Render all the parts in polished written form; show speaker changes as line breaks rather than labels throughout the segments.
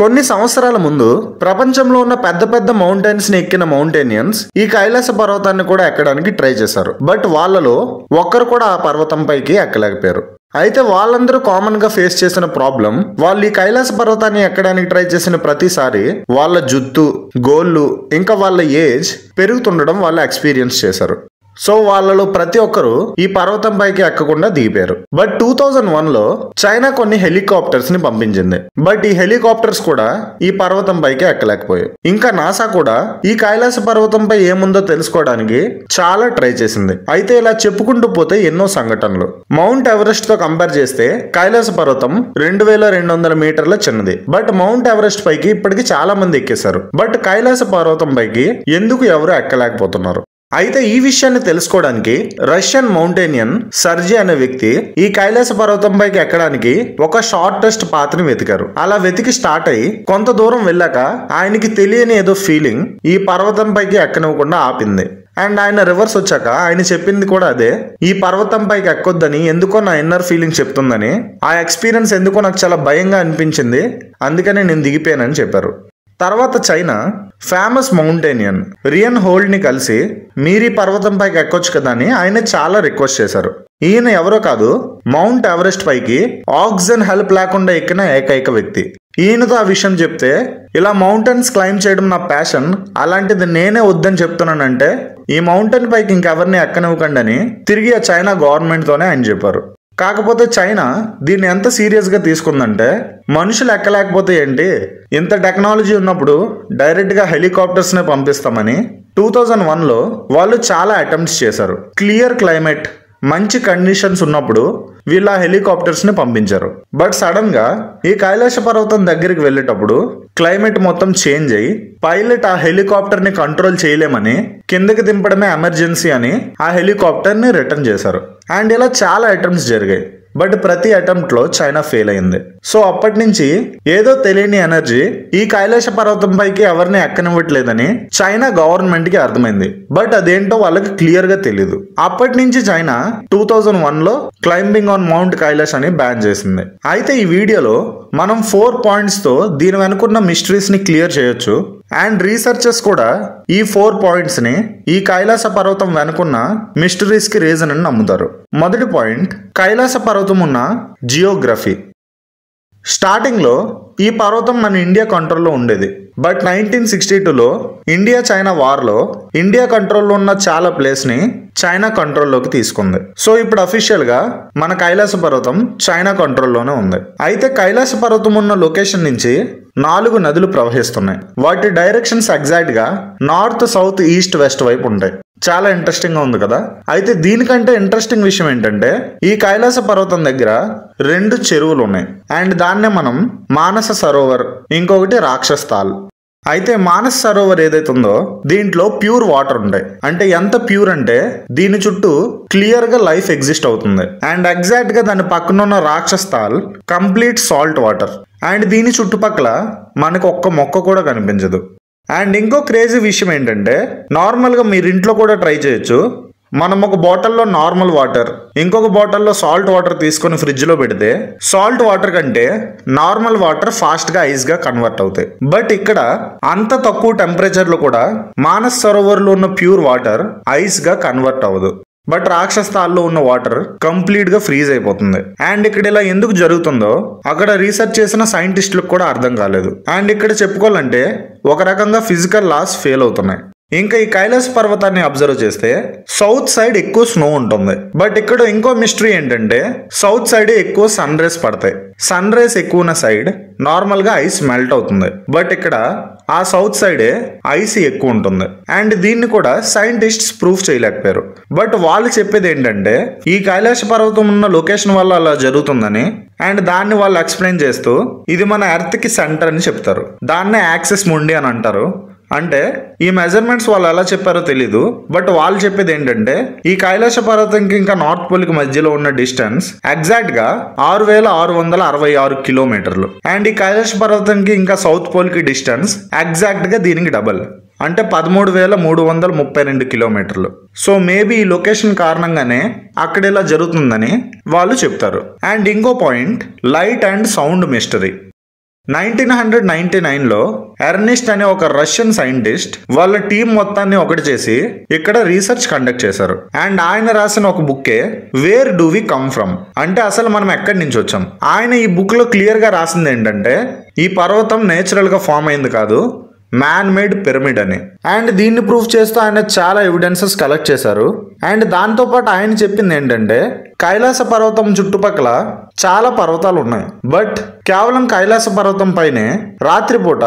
కొన్ని సంవత్సరాల ముందు ప్రపంచంలో ఉన్న పెద్ద పెద్ద మౌంటైన్స్ ని ఎక్కిన మౌంటైనియన్స్ ఈ కైలాస పర్వతాన్ని కూడా ఎక్కడానికి ట్రై చేశారు. బట్ వాళ్ళలో ఒక్కరు కూడా ఆ పర్వతం పైకి ఎక్కలేకపోయారు. అయితే వాళ్ళందరూ కామన్ గా ఫేస్ చేసిన ప్రాబ్లం, వాళ్ళు ఈ కైలాస పర్వతాన్ని ఎక్కడానికి ట్రై చేసిన ప్రతిసారి వాళ్ళ జుత్తు, గోళ్ళు ఇంకా వాళ్ళ ఏజ్ పెరుగుతుండడం వాళ్ళు ఎక్స్పీరియన్స్ చేశారు. సో వాళ్ళలో ప్రతి ఒక్కరు ఈ పర్వతం పైకి ఎక్కకుండా దిగిపోయారు. బట్ 2001లో చైనా కొన్ని హెలికాప్టర్స్ ని పంపించింది. బట్ ఈ హెలికాప్టర్స్ కూడా ఈ పర్వతం పైకి ఎక్కలేకపోయాయి. ఇంకా నాసా కూడా ఈ కైలాస పర్వతంపై ఏముందో తెలుసుకోవడానికి చాలా ట్రై చేసింది. అయితే ఇలా చెప్పుకుంటూ పోతే ఎన్నో సంఘటనలు. మౌంట్ ఎవరెస్ట్ తో కంపేర్ చేస్తే కైలాస పర్వతం 2200 మీటర్ల చిన్నది. బట్ మౌంట్ ఎవరెస్ట్ పైకి ఇప్పటికి చాలా మంది ఎక్కేశారు. బట్ కైలాస పర్వతం పైకి ఎందుకు ఎవరు ఎక్కలేకపోతున్నారు? అయితే ఈ విషయాన్ని తెలుసుకోవడానికి రష్యన్ మౌంటైనియన్ సర్జీ అనే వ్యక్తి ఈ కైలాస పర్వతం పైకి ఎక్కడానికి ఒక షార్టెస్ట్ పాత్ ని వెతికారు. అలా వెతికి స్టార్ట్ అయ్యి కొంత దూరం వెళ్ళాక ఆయనకి తెలియని ఏదో ఫీలింగ్ ఈ పర్వతం పైకి ఎక్కనివ్వకుండా ఆపింది. అండ్ ఆయన రివర్స్ వచ్చాక ఆయన చెప్పింది కూడా అదే, ఈ పర్వతం పైకి ఎక్కొద్దని ఎందుకో నా ఇన్నర్ ఫీలింగ్ చెప్తుందని, ఆ ఎక్స్పీరియన్స్ ఎందుకో నాకు చాలా భయంగా అనిపించింది, అందుకనే నేను దిగిపోయానని చెప్పారు. తర్వాత చైనా ఫేమస్ మౌంటైనియన్ రియన్ హోల్డ్ ని కలిసి మీరు ఈ పర్వతం పైకి ఎక్కొచ్చు కదా అని ఆయన చాలా రిక్వెస్ట్ చేశారు. ఈయన ఎవరో కాదు, మౌంట్ ఎవరెస్ట్ పైకి ఆక్సిజన్ హెల్ప్ లేకుండా ఎక్కిన ఏకైక వ్యక్తి. ఈయనతో ఆ విషయం చెప్తే, ఇలా మౌంటైన్స్ క్లైంబ్ చేయడం నా ప్యాషన్, అలాంటిది నేనే వద్దని చెప్తున్నానంటే ఈ మౌంటైన్ పైకి ఇంకెవరిని ఎక్కనివ్వకండి అని తిరిగి ఆ చైనా గవర్నమెంట్ తోనే ఆయన చెప్పారు. కాకపోతే చైనా దీన్ని ఎంత సీరియస్ గా తీసుకుందంటే, మనుషులు ఎక్కలేకపోతే ఏంటి, ఇంత టెక్నాలజీ ఉన్నప్పుడు డైరెక్ట్ గా హెలికాప్టర్స్ నే పంపిస్తామని 2001లో వాళ్ళు చాలా అటెంప్ట్స్ చేశారు. క్లియర్ క్లైమేట్, మంచి కండిషన్స్ ఉన్నప్పుడు వీళ్ళ హెలికాప్టర్స్ ని పంపించారు. బట్ సడన్ గా ఈ కైలాస పర్వతం దగ్గరికి వెళ్ళేటప్పుడు క్లైమేట్ మొత్తం చేంజ్ అయ్యి పైలట్ ఆ హెలికాప్టర్ ని కంట్రోల్ చేయలేమని కిందకి దింపడమే ఎమర్జెన్సీ అని ఆ హెలికాప్టర్ ని రిటర్న్ చేశారు. అండ్ ఇలా చాలా అటెంప్ట్స్ జరిగాయి. బట్ ప్రతి అటెంప్ట్ లో చైనా ఫెయిల్ అయింది. సో అప్పటి నుంచి ఏదో తెలియని ఎనర్జీ ఈ కైలాస పర్వతం పైకి ఎవరిని ఎక్కనివ్వట్లేదని చైనా గవర్నమెంట్ కి అర్థమైంది. బట్ అదేంటో వాళ్ళకి క్లియర్ గా తెలియదు. అప్పటి నుంచి చైనా 2001లో క్లైంబింగ్ ఆన్ మౌంట్ కైలాష్ అని బ్యాన్ చేసింది. అయితే ఈ వీడియోలో మనం 4 పాయింట్స్ తో దీని వెనుకున్న మిస్టరీస్ ని క్లియర్ చేయొచ్చు. అండ్ రీసెర్చర్స్ కూడా ఈ 4 పాయింట్స్ ని ఈ కైలాస పర్వతం వెనుకున్న మిస్టరీస్ కి రీజన్ అని నమ్ముతారు. మొదటి పాయింట్, కైలాస పర్వతం ఉన్న జియోగ్రఫీ. స్టార్టింగ్ లో ఈ పర్వతం మన ఇండియా కంట్రోల్లో ఉండేది. బట్ 1962లో ఇండియా చైనా వార్ లో ఇండియా కంట్రోల్లో ఉన్న చాలా ప్లేస్ ని చైనా కంట్రోల్లోకి తీసుకుంది. సో ఇప్పుడు అఫీషియల్ గా మన కైలాస పర్వతం చైనా కంట్రోల్లోనే ఉంది. అయితే కైలాస పర్వతం ఉన్న లొకేషన్ నుంచి 4 నదులు ప్రవహిస్తున్నాయి. వాటి డైరెక్షన్స్ ఎగ్జాక్ట్ గా నార్త్, సౌత్, ఈస్ట్, వెస్ట్ వైపు ఉంటాయి. చాలా ఇంట్రెస్టింగ్ గా ఉంది కదా. అయితే దీనికంటే ఇంట్రెస్టింగ్ విషయం ఏంటంటే, ఈ కైలాస పర్వతం దగ్గర 2 చెరువులు ఉన్నాయి. అండ్ దాన్నే మనం మానస సరోవర్, ఇంకొకటి రాక్షస్ తాల్. అయితే మానస్ సరోవర్ ఏదైతే ఉందో దీంట్లో ప్యూర్ వాటర్ ఉంటాయి. అంటే ఎంత ప్యూర్ అంటే దీని చుట్టూ క్లియర్ గా లైఫ్ ఎగ్జిస్ట్ అవుతుంది. అండ్ ఎగ్జాక్ట్ గా దాని పక్కన ఉన్న రాక్షస్ తాల్ కంప్లీట్ సాల్ట్ వాటర్. అండ్ దీని చుట్టుపక్కల మనకు ఒక్క మొక్క కూడా కనిపించదు. అండ్ ఇంకో క్రేజీ విషయం ఏంటంటే, నార్మల్ గా మీరు ఇంట్లో కూడా ట్రై చేయొచ్చు. మనం ఒక బాటిల్లో నార్మల్ వాటర్, ఇంకొక బాటిల్లో సాల్ట్ వాటర్ తీసుకొని ఫ్రిడ్జ్ లో పెడితే సాల్ట్ వాటర్ కంటే నార్మల్ వాటర్ ఫాస్ట్ గా ఐస్ గా కన్వర్ట్ అవుతాయి. బట్ ఇక్కడ అంత తక్కువ టెంపరేచర్ లో కూడా మానస్ సరోవర్ లో ఉన్న ప్యూర్ వాటర్ ఐస్ గా కన్వర్ట్ అవ్వదు. బట్ రాక్షస్థాల్లో ఉన్న వాటర్ కంప్లీట్ గా ఫ్రీజ్ అయిపోతుంది. అండ్ ఇక్కడ ఇలా ఎందుకు జరుగుతుందో అక్కడ రీసెర్చ్ చేసిన సైంటిస్టులకు కూడా అర్థం కాలేదు. అండ్ ఇక్కడ చెప్పుకోవాలంటే ఒక రకంగా ఫిజికల్ లాస్ ఫెయిల్ అవుతున్నాయి. ఇంకా ఈ కైలాస పర్వతాన్ని అబ్జర్వ్ చేస్తే సౌత్ సైడ్ ఎక్కువ స్నో ఉంటుంది. బట్ ఇక్కడ ఇంకో మిస్టరీ ఏంటంటే, సౌత్ సైడ్ ఎక్కువ సన్ రేస్ పడతాయి. సన్ రేస్ ఎక్కువ ఉన్న సైడ్ నార్మల్ గా ఐస్ మెల్ట్ అవుతుంది. బట్ ఇక్కడ ఆ సౌత్ సైడే ఐస్ ఎక్కువ ఉంటుంది. అండ్ దీన్ని కూడా సైంటిస్ట్స్ ప్రూఫ్ చేయలేకపోయారు. బట్ వాళ్ళు చెప్పేది ఏంటంటే, ఈ కైలాస పర్వతం ఉన్న లొకేషన్ వల్ల అలా జరుగుతుందని. అండ్ దాన్ని వాళ్ళు ఎక్స్ప్లెయిన్ చేస్తూ ఇది మన ఎర్త్ కి సెంటర్ అని చెప్తారు. దాన్నే యాక్సెస్ ముండి అని అంటారు. అంటే ఈ మెజర్మెంట్స్ వాళ్ళు ఎలా చెప్పారో తెలీదు. బట్ వాళ్ళు చెప్పేది ఏంటంటే, ఈ కైలాస పర్వతంకి ఇంకా నార్త్ పోల్ కి మధ్యలో ఉన్న డిస్టెన్స్ ఎగ్జాక్ట్ గా 6666 కిలోమీటర్లు. అండ్ ఈ కైలాస పర్వతంకి ఇంకా సౌత్ పోల్ కి డిస్టెన్స్ ఎగ్జాక్ట్ గా దీనికి డబల్, అంటే 13,332 కిలోమీటర్లు. సో మేబీ ఈ లొకేషన్ కారణంగానే అక్కడ ఇలా జరుగుతుందని వాళ్ళు చెప్తారు. అండ్ ఇంకో point, light and sound mystery. 1999లో ఎర్నిస్ట్ అనే ఒక రష్యన్ సైంటిస్ట్ వాళ్ళ టీం మొత్తాన్ని ఒకటి చేసి ఇక్కడ రీసెర్చ్ కండక్ట్ చేశారు. అండ్ ఆయన రాసిన ఒక బుక్కే where do we come from, అంటే అసలు మనం ఎక్కడి నుంచి వచ్చాం. ఆయన ఈ బుక్ లో క్లియర్ గా రాసింది ఏంటంటే ఈ పర్వతం నేచురల్ గా ఫామ్ అయింది కాదు, మ్యాన్ మేడ్ పిరమిడ్ అని. అండ్ దీన్ని ప్రూఫ్ చేస్తూ ఆయన చాలా ఎవిడెన్సెస్ కలెక్ట్ చేశారు. అండ్ దాంతో పాటు ఆయన చెప్పింది ఏంటంటే కైలాస పర్వతం చుట్టుపక్కల చాలా పర్వతాలు ఉన్నాయి, బట్ కేవలం కైలాస పర్వతం పైనే రాత్రిపూట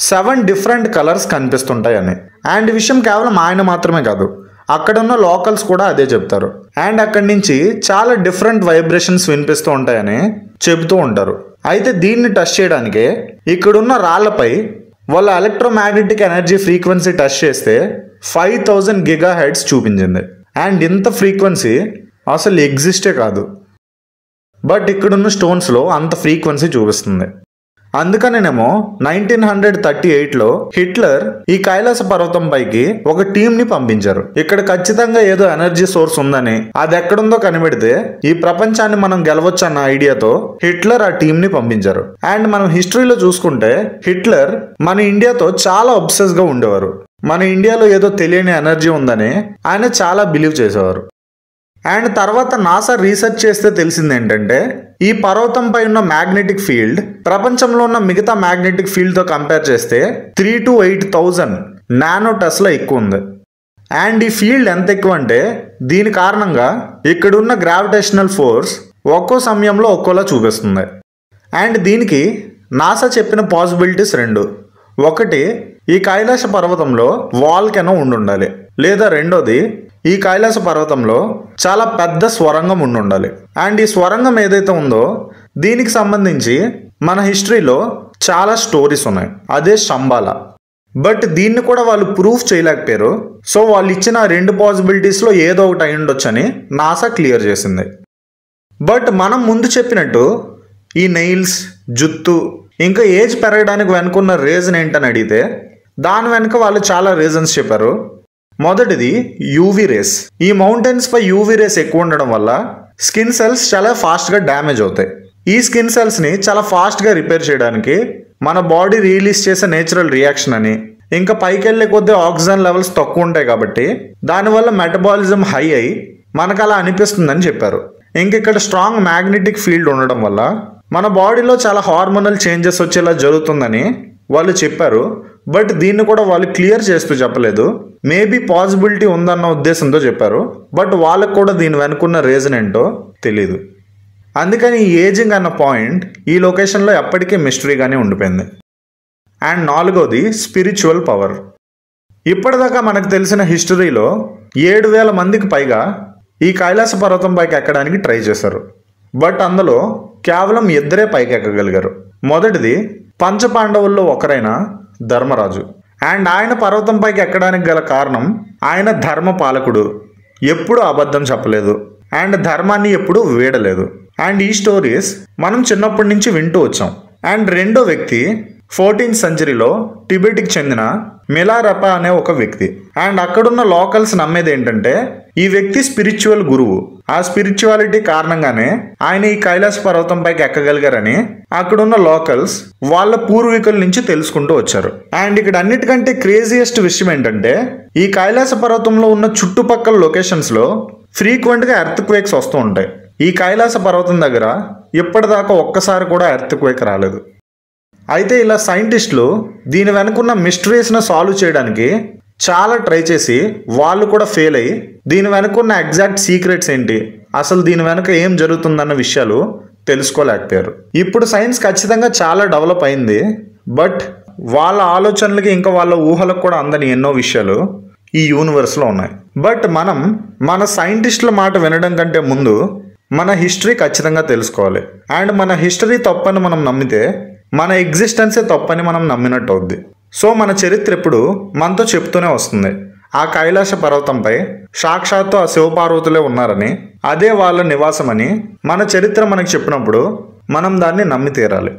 7 డిఫరెంట్ కలర్స్ కనిపిస్తుంటాయని. అండ్ ఈ విషయం కేవలం ఆయన మాత్రమే కాదు, అక్కడున్న లోకల్స్ కూడా అదే చెప్తారు. అండ్ అక్కడి నుంచి చాలా డిఫరెంట్ వైబ్రేషన్స్ వినిపిస్తూ ఉంటాయని చెబుతూ ఉంటారు. అయితే దీన్ని టెస్ట్ చేయడానికి ఇక్కడున్న రాళ్లపై వాళ్ళ ఎలక్ట్రోమాగ్నెటిక్ ఎనర్జీ ఫ్రీక్వెన్సీ టెస్ట్ చేస్తే 5000 GHz చూపించింది. అండ్ ఇంత ఫ్రీక్వెన్సీ అసలు ఎగ్జిస్టే కాదు, బట్ ఇక్కడున్న స్టోన్స్లో అంత ఫ్రీక్వెన్సీ చూపిస్తుంది. అందుకనేనేమో 1938లో హిట్లర్ ఈ కైలాస పర్వతం పైకి ఒక టీం ని పంపించారు. ఇక్కడ ఖచ్చితంగా ఏదో ఎనర్జీ సోర్స్ ఉందని, అది ఎక్కడుందో కనిపెడితే ఈ ప్రపంచాన్ని మనం గెలవచ్చు అన్న ఐడియాతో హిట్లర్ ఆ టీం ని పంపించారు. అండ్ మనం హిస్టరీలో చూసుకుంటే హిట్లర్ మన ఇండియాతో చాలా అబ్సెస్ గా ఉండేవారు. మన ఇండియాలో ఏదో తెలియని ఎనర్జీ ఉందని ఆయన చాలా బిలీవ్ చేసేవారు. అండ్ తర్వాత నాసా రీసెర్చ్ చేస్తే తెలిసింది ఏంటంటే ఈ పర్వతంపై ఉన్న మ్యాగ్నెటిక్ ఫీల్డ్ ప్రపంచంలో ఉన్న మిగతా మ్యాగ్నెటిక్ ఫీల్డ్ తో కంపేర్ చేస్తే 3 to 8,000 నానో టెస్లా ఎక్కువ ఉంది. అండ్ ఈ ఫీల్డ్ ఎంత ఎక్కువ అంటే దీని కారణంగా ఇక్కడున్న గ్రావిటేషనల్ ఫోర్స్ ఒక్కో సమయంలో ఒక్కోలా చూపిస్తుంది. అండ్ దీనికి నాసా చెప్పిన పాసిబిలిటీస్ 2. ఒకటి, ఈ కైలాస పర్వతంలో వాల్కెనో ఉండాలి, లేదా రెండోది ఈ కైలాస పర్వతంలో చాలా పెద్ద స్వరంగం ఉండాలి. అండ్ ఈ స్వరంగం ఏదైతే ఉందో దీనికి సంబంధించి మన హిస్టరీలో చాలా స్టోరీస్ ఉన్నాయి, అదే శంబాల. బట్ దీన్ని కూడా వాళ్ళు ప్రూఫ్ చేయలేకపోయారు. సో వాళ్ళు ఇచ్చిన 2 పాసిబిలిటీస్లో ఏదో ఒకటి అయి ఉండొచ్చని నాసా క్లియర్ చేసింది. బట్ మనం ముందు చెప్పినట్టు ఈ నెయిల్స్, జుత్తు, ఇంకా ఏజ్ పెరగడానికి వెనుకున్న రీజన్ ఏంటని అడిగితే దాని వెనుక వాళ్ళు చాలా రీజన్స్ చెప్పారు. మొదటిది యూవీ రేస్. ఈ మౌంటైన్స్ పై యూవీ రేస్ ఎక్కువ ఉండడం వల్ల స్కిన్ సెల్స్ చాలా ఫాస్ట్గా డ్యామేజ్ అవుతాయి. ఈ స్కిన్ సెల్స్ని చాలా ఫాస్ట్గా రిపేర్ చేయడానికి మన బాడీ రిలీజ్ చేసే నేచురల్ రియాక్షన్ అని, ఇంకా పైకి వెళ్ళే కొద్దీ ఆక్సిజన్ లెవెల్స్ తక్కువ ఉంటాయి కాబట్టి దానివల్ల మెటబాలిజం హై అయి మనకు అలా అనిపిస్తుందని చెప్పారు. ఇంక ఇక్కడ స్ట్రాంగ్ మ్యాగ్నెటిక్ ఫీల్డ్ ఉండడం వల్ల మన బాడీలో చాలా హార్మోనల్ చేంజెస్ వచ్చేలా జరుగుతుందని వాళ్ళు చెప్పారు. బట్ దీన్ని కూడా వాళ్ళు క్లియర్ చేస్తూ చెప్పలేదు, మేబీ పాసిబిలిటీ ఉందన్న ఉద్దేశంతో చెప్పారు. బట్ వాళ్ళకు కూడా దీని వెనుకున్న రీజన్ ఏంటో తెలీదు. అందుకని ఈ ఏజింగ్ అన్న పాయింట్ ఈ లొకేషన్లో ఎప్పటికీ మిస్టరీగానే ఉండిపోయింది. అండ్ 4వది స్పిరిచువల్ పవర్. ఇప్పటిదాకా మనకు తెలిసిన హిస్టరీలో 7,000 మందికి పైగా ఈ కైలాస పర్వతం పైకి ఎక్కడానికి ట్రై చేశారు. బట్ అందులో కేవలం 2 పైకి ఎక్కగలిగారు. మొదటిది పంచపాండవుల్లో ఒకరైన ధర్మరాజు. అండ్ ఆయన పర్వతం పైకి ఎక్కడానికి గల కారణం ఆయన ధర్మ పాలకుడు, ఎప్పుడూ అబద్ధం చెప్పలేదు అండ్ ధర్మాన్ని ఎప్పుడూ వీడలేదు. అండ్ ఈ స్టోరీస్ మనం చిన్నప్పటి నుంచి వింటూ వచ్చాం. అండ్ రెండో వ్యక్తి 14th centuryలో టిబెట్కి చెందిన మిలారెపా అనే ఒక వ్యక్తి. అండ్ అక్కడున్న లోకల్స్ నమ్మేది ఏంటంటే ఈ వ్యక్తి స్పిరిచువల్ గురువు. ఆ స్పిరిచువాలిటీ కారణంగానే ఆయన ఈ కైలాస పర్వతం పైకి ఎక్కగలిగారని అక్కడున్న లోకల్స్ వాళ్ళ పూర్వీకుల నుంచి తెలుసుకుంటూ వచ్చారు. అండ్ ఇక్కడ అన్నిటికంటే క్రేజియస్ట్ విషయం ఏంటంటే ఈ కైలాస పర్వతంలో ఉన్న చుట్టుపక్కల లొకేషన్స్ లో ఫ్రీక్వెంట్ గా ఎర్త్ క్వేక్స్ వస్తూ ఉంటాయి. ఈ కైలాస పర్వతం దగ్గర ఇప్పటిదాకా ఒక్కసారి కూడా ఎర్త్ క్వేక్ రాలేదు. అయితే ఇలా సైంటిస్టులు దీని వెనుకున్న మిస్టరీస్ను సాల్వ్ చేయడానికి చాలా ట్రై చేసి వాళ్ళు కూడా ఫెయిల్ అయ్యి దీని వెనుకున్న ఎగ్జాక్ట్ సీక్రెట్స్ ఏంటి, అసలు దీని వెనుక ఏం జరుగుతుందన్న విషయాలు తెలుసుకోలేకపోయారు. ఇప్పుడు సైన్స్ ఖచ్చితంగా చాలా డెవలప్ అయింది. బట్ వాళ్ళ ఆలోచనలకి ఇంకా వాళ్ళ ఊహలకు కూడా అందని ఎన్నో విషయాలు ఈ యూనివర్స్లో ఉన్నాయి. బట్ మనం మన సైంటిస్టుల మాట వినడం కంటే ముందు మన హిస్టరీ ఖచ్చితంగా తెలుసుకోవాలి. అండ్ మన హిస్టరీ తప్పని మనం నమ్మితే మన ఎగ్జిస్టెన్సే తప్పని మనం నమ్మినట్టు అవుద్ది. సో మన చరిత్ర ఎప్పుడు మనతో చెప్తూనే వస్తుంది, ఆ కైలాస పర్వతంపై సాక్షాత్తు ఆ శివపార్వతులే ఉన్నారని, అదే వాళ్ళ నివాసమని మన చరిత్ర మనకు చెప్పినప్పుడు మనం దాన్ని నమ్మి తీరాలి.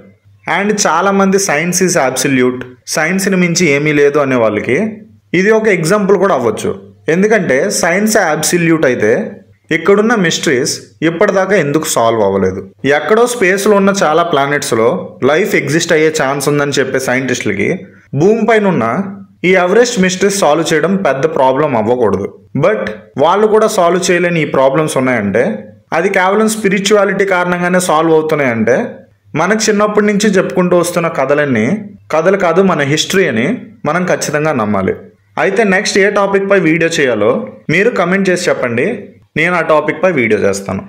అండ్ చాలామంది సైన్స్ ఈజ్ అబ్సల్యూట్, సైన్స్ని మించి ఏమీ లేదు అనే వాళ్ళకి ఇది ఒక ఎగ్జాంపుల్ కూడా అవ్వచ్చు. ఎందుకంటే సైన్స్ అబ్సల్యూట్ అయితే ఇక్కడున్న మిస్టరీస్ ఇప్పటిదాకా ఎందుకు సాల్వ్ అవ్వలేదు? ఎక్కడో స్పేస్లో ఉన్న చాలా ప్లానెట్స్లో లైఫ్ ఎగ్జిస్ట్ అయ్యే ఛాన్స్ ఉందని చెప్పే సైంటిస్టులకి భూమి పైన ఉన్న ఈ ఎవరెస్ట్ మిస్టరీస్ సాల్వ్ చేయడం పెద్ద ప్రాబ్లం అవ్వకూడదు. బట్ వాళ్ళు కూడా సాల్వ్ చేయలేని ఈ ప్రాబ్లమ్స్ ఉన్నాయంటే అది కేవలం స్పిరిచువాలిటీ కారణంగానే సాల్వ్ అవుతున్నాయంటే మనకు చిన్నప్పటి నుంచి చెప్పుకుంటూ వస్తున్న కథలు కాదు, మన హిస్టరీ అని మనం ఖచ్చితంగా నమ్మాలి. అయితే నెక్స్ట్ ఏ టాపిక్ పై వీడియో చేయాలో మీరు కమెంట్ చేసి చెప్పండి, నేను ఆ టాపిక్ పై వీడియో చేస్తాను.